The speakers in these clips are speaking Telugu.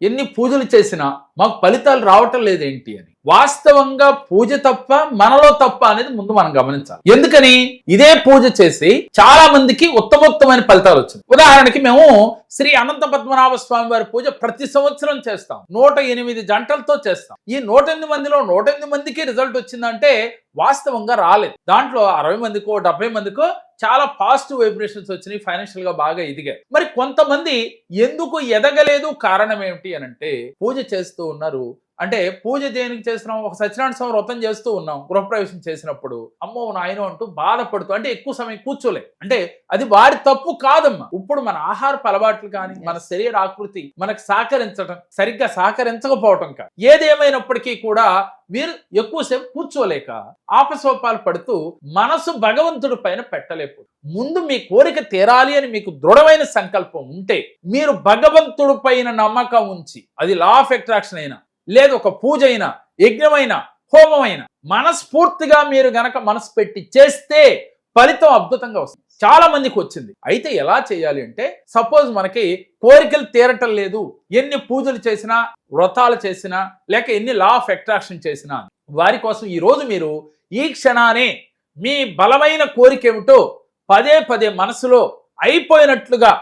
ఎన్ని పూజలు చేసినా మాకు ఫలితాలు రావటం లేదేంటి అని. వాస్తవంగా పూజ తప్ప మనలో తప్ప అనేది ముందు మనం గమనించాలి. ఎందుకని ఇదే పూజ చేసి చాలా మందికి ఉత్తమోత్తమైన ఫలితాలు వచ్చింది. ఉదాహరణకి మేము శ్రీ అనంత పద్మనాభ స్వామి వారి పూజ ప్రతి సంవత్సరం చేస్తాం. 108 జంటలతో చేస్తాం. ఈ 108 మందిలో 108 మందికి రిజల్ట్ వచ్చిందంటే వాస్తవంగా రాలేదు. దాంట్లో 60 మందికో 70 మందికో చాలా పాజిటివ్ వైబ్రేషన్స్ వచ్చినాయి, ఫైనాన్షియల్ గా బాగా ఎదిగాయి. మరి కొంతమంది ఎందుకు ఎదగలేదు, కారణం ఏమిటి అని అంటే పూజ చేస్తూ ఉన్నారు. అంటే పూజ దేనికి చేస్తున్నాం, ఒక సత్యనారాయణ స్వామి వ్రతం చేస్తూ ఉన్నాం, గృహప్రవేశం చేసినప్పుడు అమ్మో నాయనో అంటూ బాధపడుతూ, అంటే ఎక్కువ సమయం కూర్చోలే, అంటే అది వారి తప్పు కాదమ్మా. ఇప్పుడు మన ఆహారపు అలవాట్లు కానీ మన శరీర ఆకృతి మనకు సరిగ్గా సహకరించకపోవటం కాదు. ఏదేమైనప్పటికీ కూడా మీరు ఎక్కువసేపు కూర్చోలేక ఆపసోపాలు పడుతూ మనసు భగవంతుడి పైన పెట్టలేకపోతే, ముందు మీ కోరిక తీరాలి అని మీకు దృఢమైన సంకల్పం ఉంటే మీరు భగవంతుడి పైన నమ్మకం ఉంచి, అది లా ఆఫ్ అట్రాక్షన్ అయినా లేదు ఒక పూజ అయినా యజ్ఞమైనా హోమమైనా మనస్ఫూర్తిగా మీరు గనక మనసు పెట్టి చేస్తే ఫలితం అద్భుతంగా వస్తుంది. చాలా మందికి వచ్చింది. అయితే ఎలా చేయాలి అంటే, సపోజ్ మనకి కోరికలు తీరటం లేదు, ఎన్ని పూజలు చేసినా వ్రతాలు చేసినా లేక ఎన్ని లా ఆఫ్ అట్రాక్షన్ చేసినా, వారి కోసం ఈ రోజు మీరు ఈ క్షణానే మీ బలమైన కోరిక ఏమిటో పదే పదే మనసులో అయిపోయినట్లుగా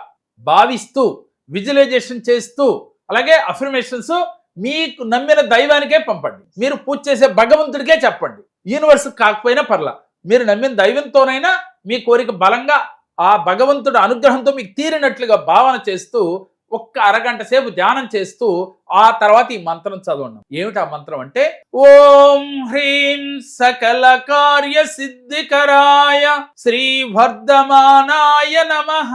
భావిస్తూ విజువలైజేషన్ చేస్తూ, అలాగే అఫర్మేషన్స్ మీకు నమ్మిన దైవానికే పంపండి. మీరు పూజ చేసే భగవంతుడికే చెప్పండి. యూనివర్స్ కాకపోయినా పర్లా, మీరు నమ్మిన దైవంతోనైనా మీ కోరిక బలంగా ఆ భగవంతుడి అనుగ్రహంతో మీకు తీరినట్లుగా భావన చేస్తూ ఒక్క అరగంట సేపు ధ్యానం చేస్తూ ఆ తర్వాత ఈ మంత్రం చదవండి. ఏమిటి ఆ మంత్రం అంటే, ఓం హ్రీం సకల కార్య సిద్ధికరాయ శ్రీ వర్ధమానాయ నమః.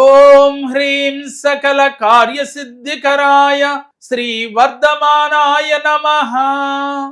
ఓం హ్రీం సకల కార్య సిద్ధికరాయ శ్రీ వర్ధమానాయ నమః.